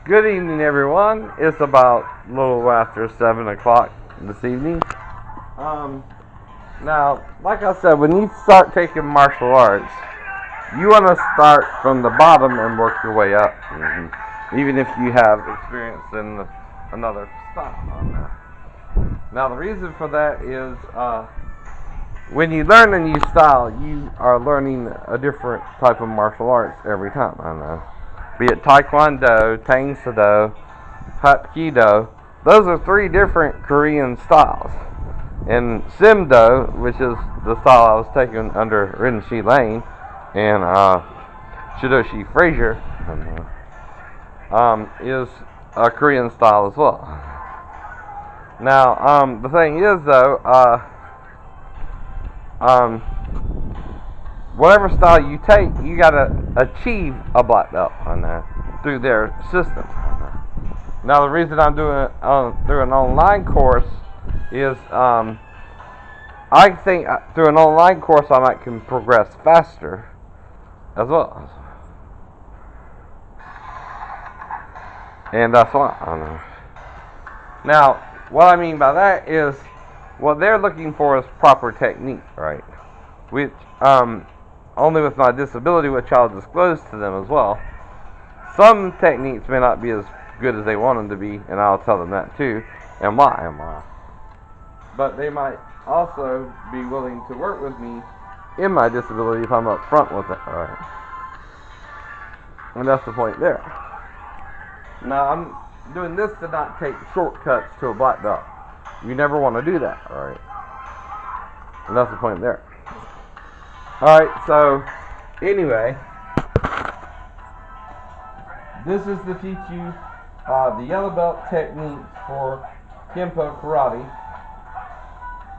Good evening, everyone. It's about a little after 7 o'clock this evening. Now, like I said, when you start taking martial arts, you want to start from the bottom and work your way up, even if you have experience in another style on that. Now, the reason for that is when you learn a new style, you are learning a different type of martial arts every time. I know. Be it Taekwondo, Tang Soo Do, Hapkido, those are three different Korean styles. And Simdo, which is the style I was taking under Rinshi Lane and Shidoshi Frazier, is a Korean style as well. Now, the thing is though, whatever style you take, you gotta achieve a black belt on there through their system. Now, the reason I'm doing it through an online course is I think through an online course I might can progress faster as well. And that's why. I don't know. Now, what I mean by that is what they're looking for is proper technique, right? Which only with my disability, which I'll disclose to them as well. Some techniques may not be as good as they want them to be, and I'll tell them that too, and why. But they might also be willing to work with me in my disability if I'm up front with it, alright? And that's the point there. Now, I'm doing this to not take shortcuts to a black belt. You never want to do that, alright? And that's the point there. Alright, so, anyway, this is to teach you the yellow belt technique for Kenpo karate.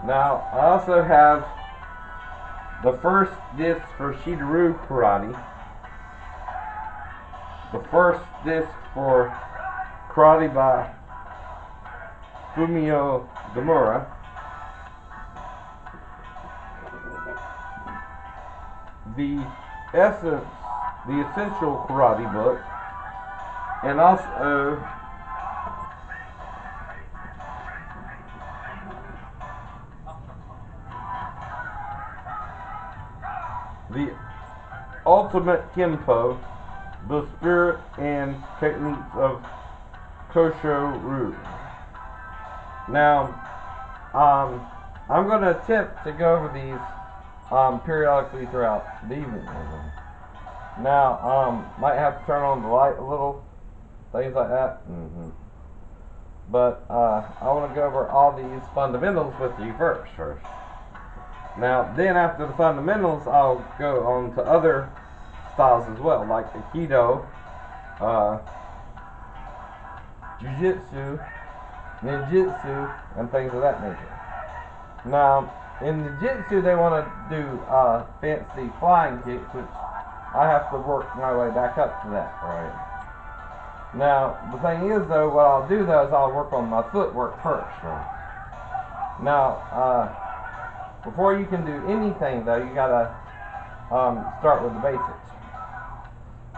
Now, I also have the first disc for Shidoru karate, the first disc for karate by Fumio Gamura, the essential karate book, and also the ultimate Kenpo, the spirit and techniques of Kosho Ryu. Now, I'm going to attempt to go over these periodically throughout the evening. Now, might have to turn on the light a little, things like that. But I want to go over all these fundamentals with you first. Now, then after the fundamentals, I'll go on to other styles as well, like Aikido, Jiu-Jitsu, Ninjutsu, and things of that nature. Now, in Jiu-Jitsu, they want to do fancy flying kicks, which I have to work my way back up to that, right? Now, the thing is, though, what I'll do, though, is I'll work on my footwork first, right? Now, before you can do anything, though, you gotta start with the basics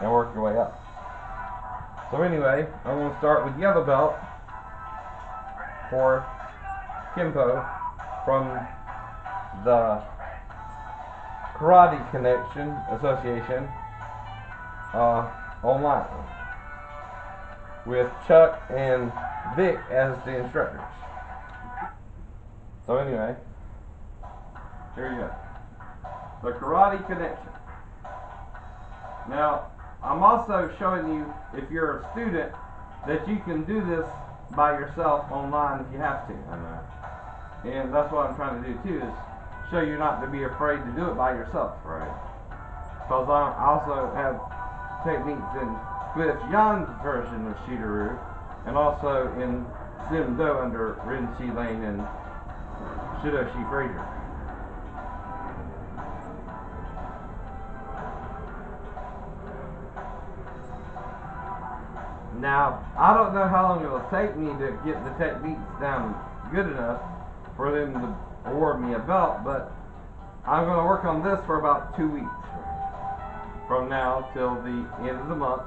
and work your way up. So anyway, I'm going to start with yellow belt for Kenpo from the Karate Connection Association online with Chuck and Vic as the instructors. So anyway, here you go. The Karate Connection. Now, I'm also showing you, if you're a student, that you can do this by yourself online if you have to. And that's what I'm trying to do too, is show you not to be afraid to do it by yourself, right? Because I also have techniques in Cliff Young's version of Shidoru, and also in Simdo under Rinshi Lane and Shidoshi Frazier. Now, I don't know how long it will take me to get the techniques down good enough for them to award me a belt, but I'm going to work on this for about 2 weeks from now till the end of the month.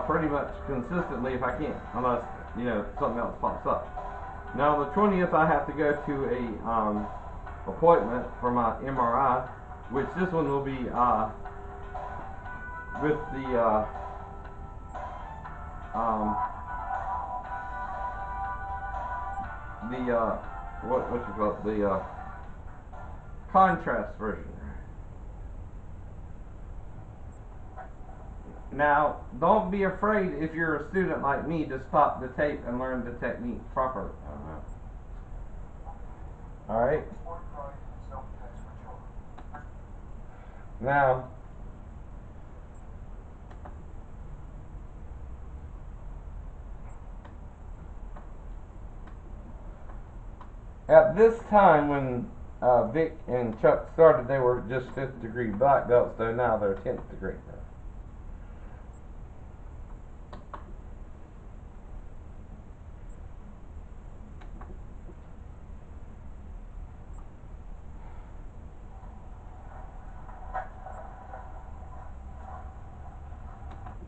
pretty much consistently if I can, unless something else pops up. Now the 20th I have to go to a appointment for my MRI, which this one will be with um, what you call it, the contrast version. Now, don't be afraid if you're a student like me to stop the tape and learn the technique properly. Alright? Now, at this time when Vic and Chuck started, they were just 5th degree black belts, though now they're 10th degree.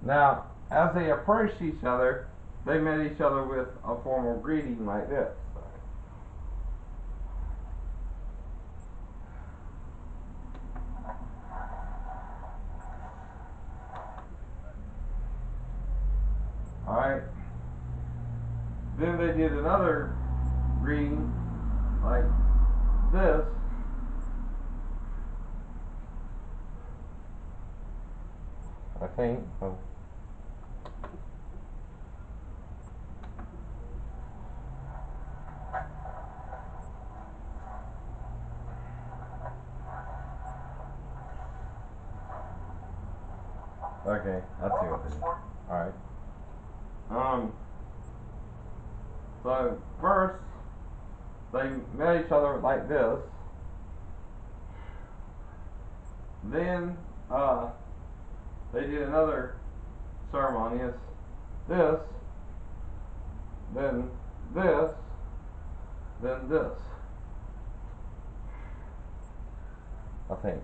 Now, as they approached each other, they met each other with a formal greeting like this. Alright? Then they did another greeting like this. I think. Oh. Okay, that's what it is. Alright. So first they met each other like this. Then they did another ceremony. It's this, then this, then this. I think.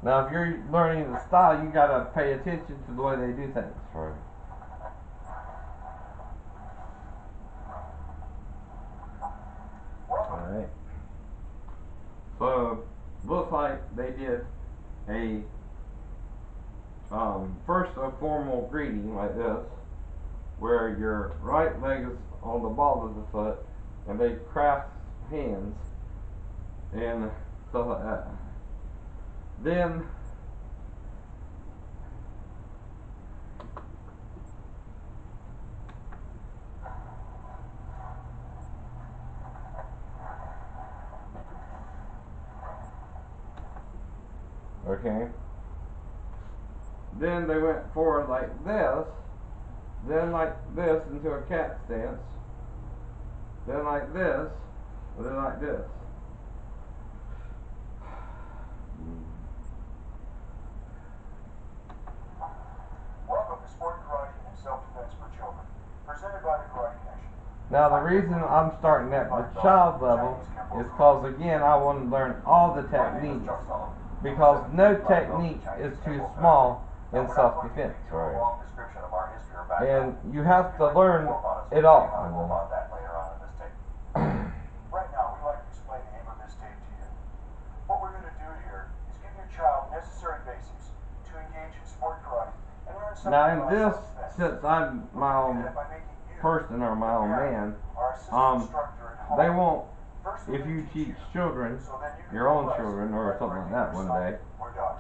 Now, if you're learning the style, you gotta pay attention to the way they do things. Right. Alright. So, looks like they did a first a formal greeting like this, where your right leg is on the ball of the foot, and they clasp hands and stuff like that. Then okay. Then they went forward like this, then like this into a cat stance, then like this, and then like this. Welcome to Sport Karate and Self-Defense for Children, presented by the Karate Nation. Now the reason I'm starting at the child level is because again I want to learn all the techniques, because no technique is too small in self-defense. Right. And you have to learn it all. Right now, we'd like to explain the aim of this tape to you. What we're going to do here is give your child necessary basics to engage in sport karate and learn something. Now in this, since I'm my own person or my own man, they won't, if you teach children, your own children or something like that one day,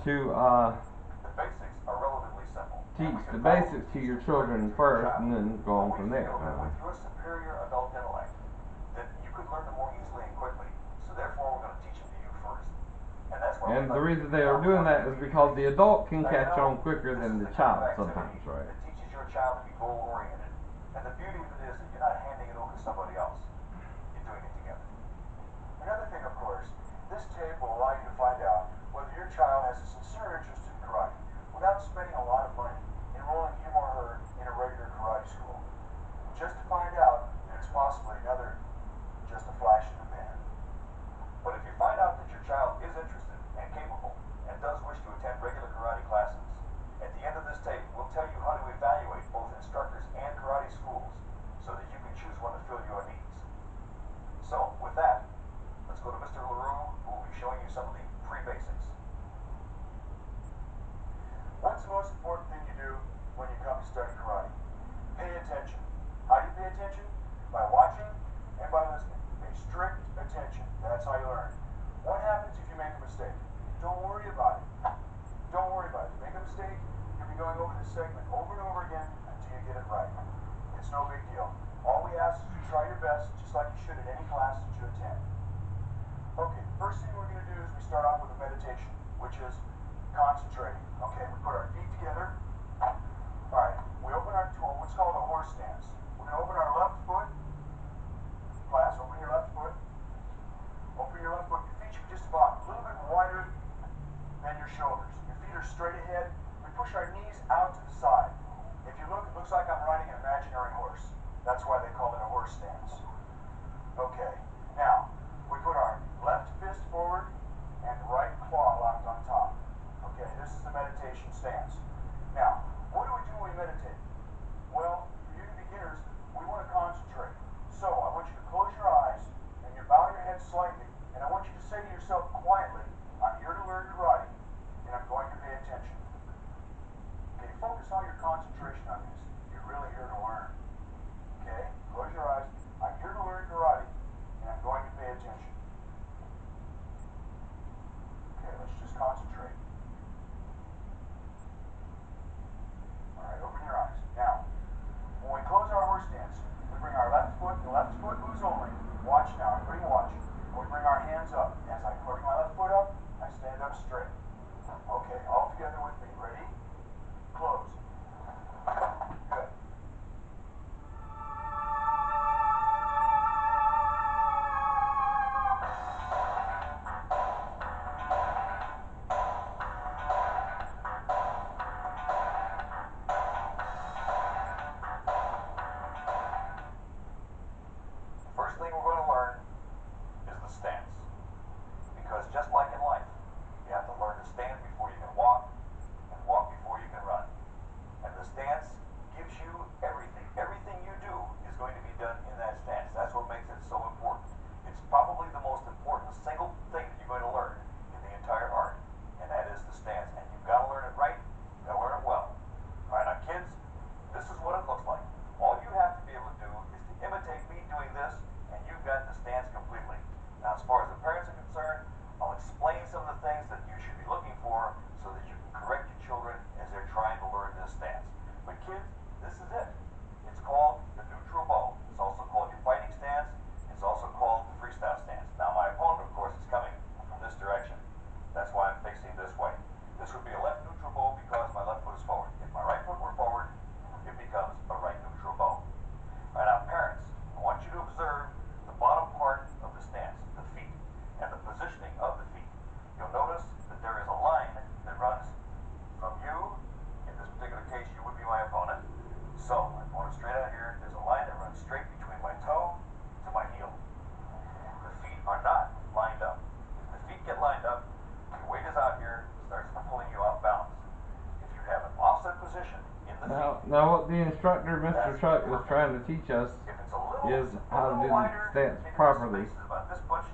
to teach the basics to your children first and then go on from there. Through a superior adult intellect that you could learn them more easily and quickly, so therefore we're going to teach them to you first. And the reason they are doing that is because the adult can catch on quicker than the child sometimes, right? It teaches your child to be goal-oriented. And the beauty of it is that you're not handing it over to somebody else. You're doing it together. Another thing, of course, this tape will allow you to find out whether your child has a sincere interest in karate without spending a lot of money enrolling him or her in a regular karate school. Just to find out that it's possibly just a flash in the pan. But if you find out that your child is interested and capable and does mistake. Don't worry about it. Don't worry about it. If you make a mistake, you'll be going over this segment over and over again until you get it right. It's no big deal. All we ask is you try your best, just like you should at any class that you attend. Okay, the first thing we're going to do is we start off with a meditation, which is concentrating. Okay, we put our feet together. Alright, we open our to what's called a horse stance. We're going to open our left foot. Class, open your left foot. Open your left foot. Your feet should be just about a little bit wider than your shoulders. Your feet are straight ahead. We push our knees out to the side. If you look, it looks like I'm riding an imaginary horse. That's why they call it a horse stance. Okay, now, we put our left fist forward and right claw locked on top. Okay, this is the meditation stance. Now, what do we do when we meditate? Well, for you beginners, we want to concentrate. So, I want you to close your eyes and you bow your head slightly, and I want you to say to yourself quietly, I'm here to learn karate, and I'm going to pay attention. Okay, focus all your concentration on this. You're really here to learn. Okay, close your eyes. I'm here to learn karate, and I'm going to pay attention. Okay, let's just concentrate. Alright, open your eyes. Now, when we close our horse stance, we bring our left foot, the left foot moves only. Watch now, everybody watch. When we bring our hands up, as I bring my left foot up, I stand up straight. Okay, all together with me. Ready? Close. Good. First thing we're going to learn is the stance. Because just like in life, you have to learn to stand before you can walk, and walk before you can run. And the stance gives you everything. Everything you do is going to be done in that stance. That's what makes it so important. It's probably the most important single thing that you're going to learn in the entire art, and that is the stance. And you've got to learn it right, you've got to learn it well. Alright, now kids, this is what it looks like. All you have to be able to do is to imitate me doing this, and you've got the stance completely. Now, as far as the parents are concerned, I'll explain some of the things that you should be looking for so that you can correct your children as they're trying to learn this stance. But kids, this is it. It's called the neutral bow. It's also called your fighting stance. It's also called the freestyle stance. Now, my opponent, of course, is coming from this direction. That's why I'm facing this way. This would be a left neutral bow because my left foot is forward. If my right foot were forward, it becomes a right neutral bow. Alright, now parents, I want you to observe the bottom part of the stance, the feet, and the positioning of the feet. You'll notice that there is a line that runs from you, in this particular case you would be my opponent. So, I'm going straight out here, there's a line that runs straight between my toe to my heel. The feet are not lined up. If the feet get lined up, your weight is out here, starts pulling you off balance. If you have an offset position in the feet, Now what the instructor, Mr. Chuck, was trying to teach us if it's a little, is how to do the wider, stance maybe properly, the space is about this much,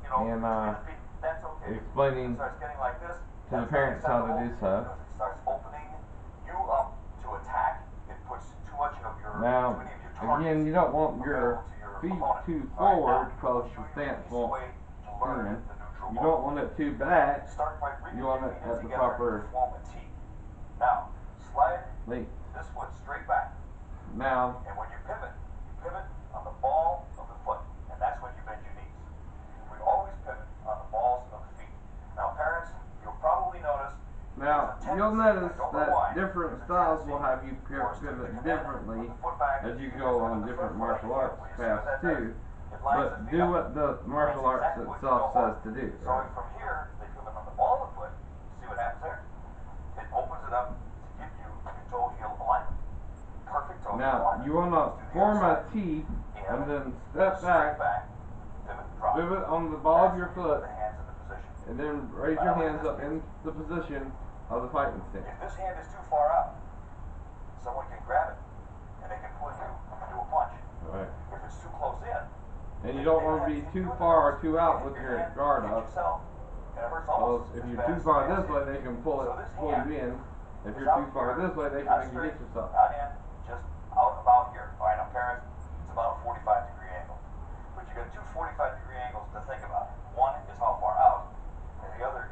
you know, and between the feet, that's okay. explaining It starts getting like this, to the parents how to do so. because it starts opening you up to attack. It puts too much of your, Now, too many of your targets again, you don't want your available to your feet opponent. too All right, forward now, because show the you stance easy won't way to learn turn. the neutral You ball. don't want it too back. Start by bringing You want your it feet in at the together proper to form a T. Now, slide length. this foot straight back. Now, And when you pivot on the ball of the foot, and that's when you bend your knees. We always pivot on the balls of the feet. Now, parents, you'll probably notice you'll notice that different styles will have you pivot differently as you go on different martial arts paths too. But do what the martial arts itself says to do. So from here, they pivot on the ball of the foot. See what happens there? It opens it up to give you your toe heel alignment. Perfect toe heel alignment. Now, you want to form a T and then step back, pivot on the ball of your foot, and then raise your hands up in the position of the fighting stance. If this hand is too far out, someone can grab it and they can pull you into a punch. Right. If it's too close in, and you don't want to be too far or too out with your guard up. Because if you're too far this way, they can pull you in. If you're too far this way, they can make you hit yourself. Not in, just out about here. Alright, now parents, it's about a 45-degree angle. But you got two 45-degree angles to think about. One is how far out, and the other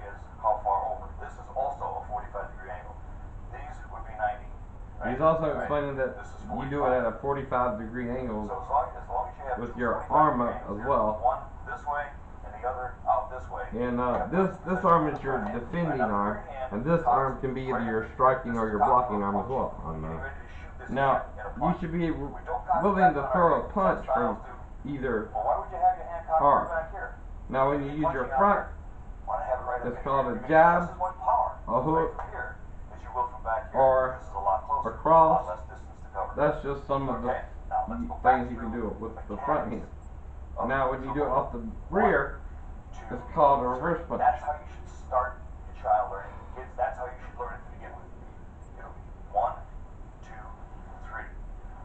he's also Alright, explaining that this is you do it at a 45-degree angle So as long as you have with two your 45 arm degree up angles as here, well. one this way and the other out this way. And this Position arm with is the your front hand. defending Right, now arm, your hand and this cocks arm can be either right your under here. striking This or is your cocked blocking for a arm as punch. well. You're getting ready to shoot this Now, in a you punch. should be We don't cock willing back to on throw our a hip. punch Some from styles do. either Well, why would you have your hand cocked arm. back here? Now, when you use your Punching out front, here. Want to have it right up it's in called here. a You're gonna jab, get just as much power a hook, right from here as you will from back here. or This is a lot closer. a cross. A lot less distance to cover. That's just some of the Okay, now let's go back things you can through do with the mechanics front hand. of Now, when you do it neutral off the ball. rear, One, it's two, called a reverse punch. That's how you should start your child learning. Kids, that's how you should learn it to begin with. It'll be 1, 2, 3.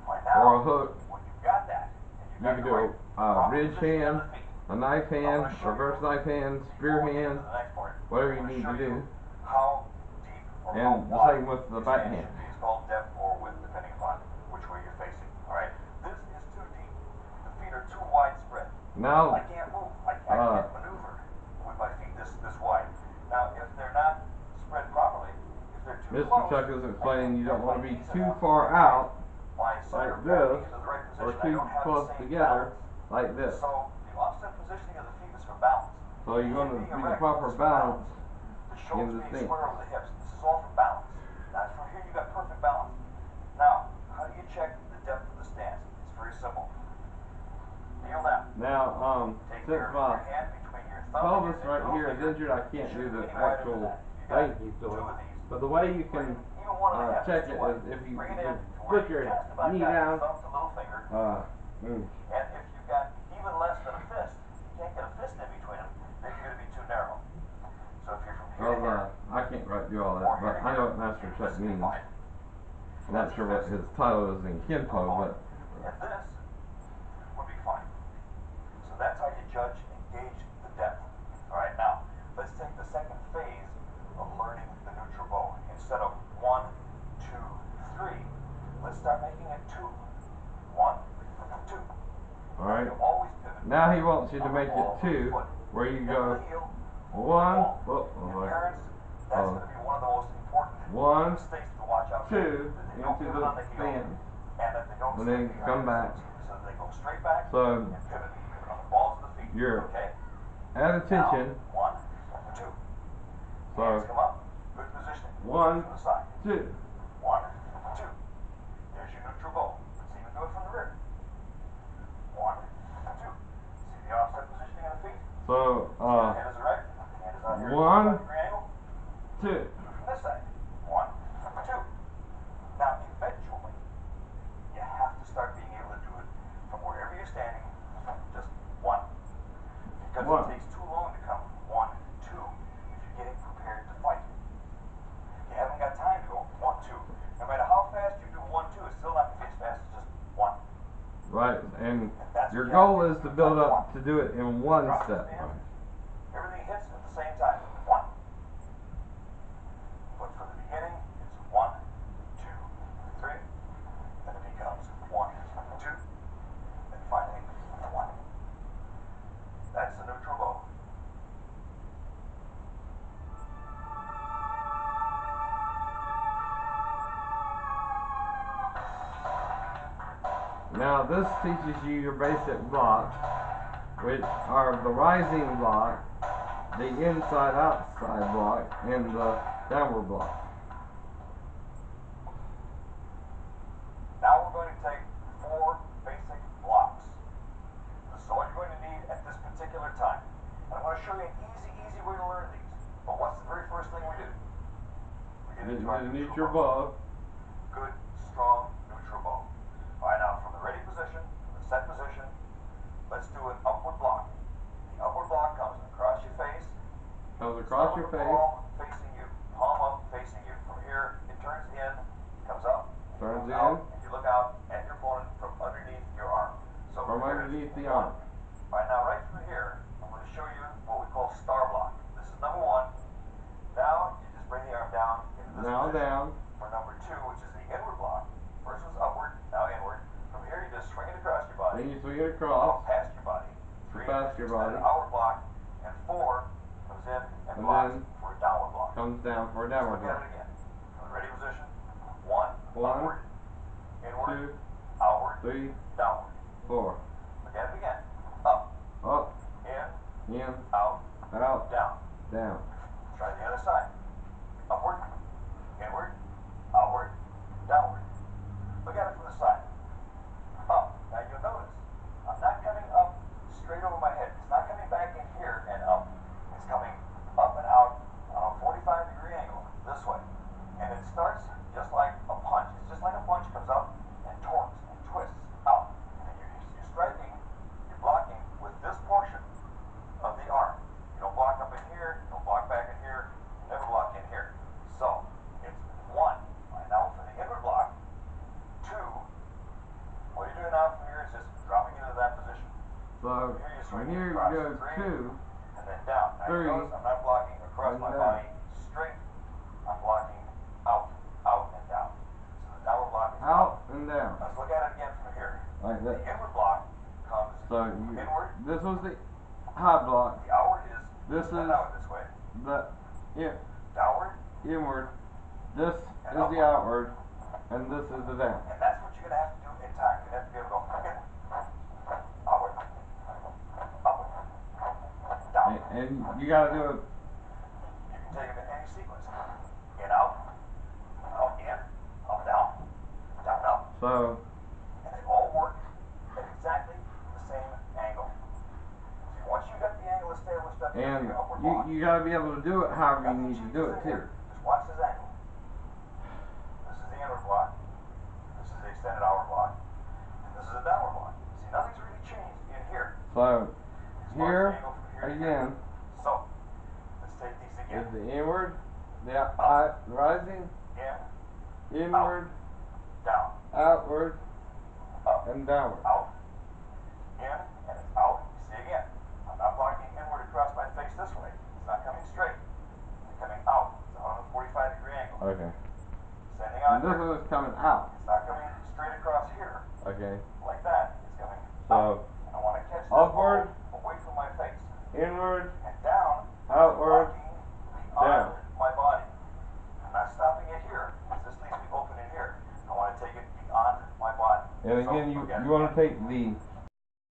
Right now, Or a hook. when you've got that, and you've You got can the do right a proper ridge positioning hand, of the feet, a knife I'm hand, gonna show reverse you knife hand, spear before we get hand, to the next part, whatever I'm you gonna need show to do. you how deep or how And the wide same with the your back stance hand. should be. It's called depth or width, depending upon which way you're facing. All right, this is too deep. The feet are too widespread. Now, I can't move. I can't maneuver with my feet this wide. Now, if they're not spread properly, if they're too Mr. close, Chuck is explaining you don't want to be my knees too enough far to out my center like of gravity this, into the right or position. I too don't have close the same together balance. like this. So the offset positioning of the feet is for balance. So you're going to Being be the erect proper is for balance The in shoulders the being stance. square over the hips. This is all for balance. Now from here you got perfect balance. Now, how do you check the depth of the stance? It's very simple. Kneel down. Now, Take since your my hand between your thumb pelvis and your right middle here is finger. injured, I can't do Shouldn't the be any wider actual than that. You got thing he's two doing. of these. But the way you can Even one and a half check is it too wide. is if you Bring it in can to where flip you your just about knee got down. thumb to little finger. And if you've got even less than a fist, you can't get a fist in between them, then you're going to be too narrow. So if you're from here to here, I can't quite do all that, but I know what Master Chuck this would be means. fine. I'm not sure what his title is in Kenpo, but And this would be fine. So that's how you judge and gauge the depth. Alright, now, let's take the second phase of learning the neutral bow. Instead of 1, 2, 3, let's start making it 2. 1, 2. alright. You always pivot. Now he wants you to make it 2, where you go 1, Parents, that's going to be one of the most important 1, mistakes to watch out 2 for. That they don't into pivot the on the heel, stand, and that they don't and then stay come behind back. So they go straight back So and pivot. Pivot on the balls of the feet. you're Okay? at attention. Now, 1, 2. So Hands come up. Good positioning. 1, To the side. 2. 1, 2. There's your neutral bow. Let's even do it from the rear. 1, 2. See the offset positioning of the feet? So Hand is erect. Hand is out here. 1, 45-degree angle. 2. Do it from this side. 1, 2. Now, eventually, you have to start being able to do it from wherever you're standing, just 1. Because 1. it takes too long to come 1, 2 if you're getting prepared to fight. You haven't got time to go 1, 2. No matter how fast you do 1, 2, it's still not going to be as fast as just 1. Right, and That's your what you goal have is to to do. build up to do it in one Drop step. this in. Everything hits at the same time. 1. But for the beginning, it's 1, 2, 3. Then it becomes 1, 2. And finally, 1. That's the neutral bow. Now this teaches you your basic blocks, which are the rising block, the inside-outside block, and the downward block. Now we're going to take 4 basic blocks. This is all you're going to need at this particular time. And I'm going to show you an easy way to learn these. But what's the very first thing we do? We get into our neutral bow. Good, strong, neutral bow. Alright, now from the ready position, the set position, let's do an upward block. The upward block comes across your face. Comes across your face. Palm facing you. Palm up facing you. From here, it turns in, comes up, Turns in. out, and you look out at your opponent from underneath your arm. So From underneath the arm. Alright, now right from here, I'm going to show you what we call star block. This is number 1. Now, you just bring the arm down into this Now position. down. For number 2, which is the inward block. First was upward, now inward. From here, you just swing it across your body. Then you swing it across. Past your body. 3 Past your body. outward block. And 4 comes in and blocks for a downward block. Comes down for a downward Let's look block. at it again. From the ready position. 1, 1, upward. inward, 2, outward, 3, downward. 4. Look at it again. Up, Up, in, in, out, out, down. down. Try the other side. Upward, inward, outward, downward. Look at it from the side. Up. Now you'll notice, I'm not coming up straight over my head. It's not coming back in here and up. It's coming up and out on a 45-degree angle this way. And it starts just like a punch. It's just like a punch comes up and torques and twists out. And you're striking, you're blocking with this portion of the arm. You don't block up in here, you don't block back in here, you never block in here. So, it's 1. Right, now for the inward block, 2. What you're doing now from here is just dropping into that position. So, Here you're from swinging here across. you go 3, 2, and then down. Now 3, you notice I'm not blocking across and my down. body straight. I'm blocking out, out and down. So the downward block is out and down. Let's look at it again from here. Like The that. inward block comes So, you, inward. this was the high block. The outward is This is out this way. the Downward. inward. This And is the outward. And this is the down. And that's what you're going to have to do in time. You're going to have to be able to go in, outward, upward, down. And you gotta do it. You can take them in any sequence. In, out, in, up, down, up. So, And they all work at exactly the same angle. See, once you got the angle established up here, and your upward block, you gotta be able to do it however you need to do it too. just watch this angle. This is the inward block. This is the extended outward block. And this is the downward block. See, nothing's really changed in here. So, As far here, as the angle from here to again, here. So, let's take these again. is the inward, the rising, In, inward, down, outward, up, and downward. out, in, and it's out. You see again. I'm not blocking inward across my face this way. It's not coming straight. It's coming out. It's a 145-degree angle. Okay. Sending And out this here. one is coming out. It's not coming straight across here Okay. like that. It's coming So, out. And I want to catch this upward, ball away from my face. inward, And down, outward, blocking down. beyond my body. I'm not stopping it here, because this leaves me open in here. I want to take it beyond my body. And So, again, look at you it want to again. take the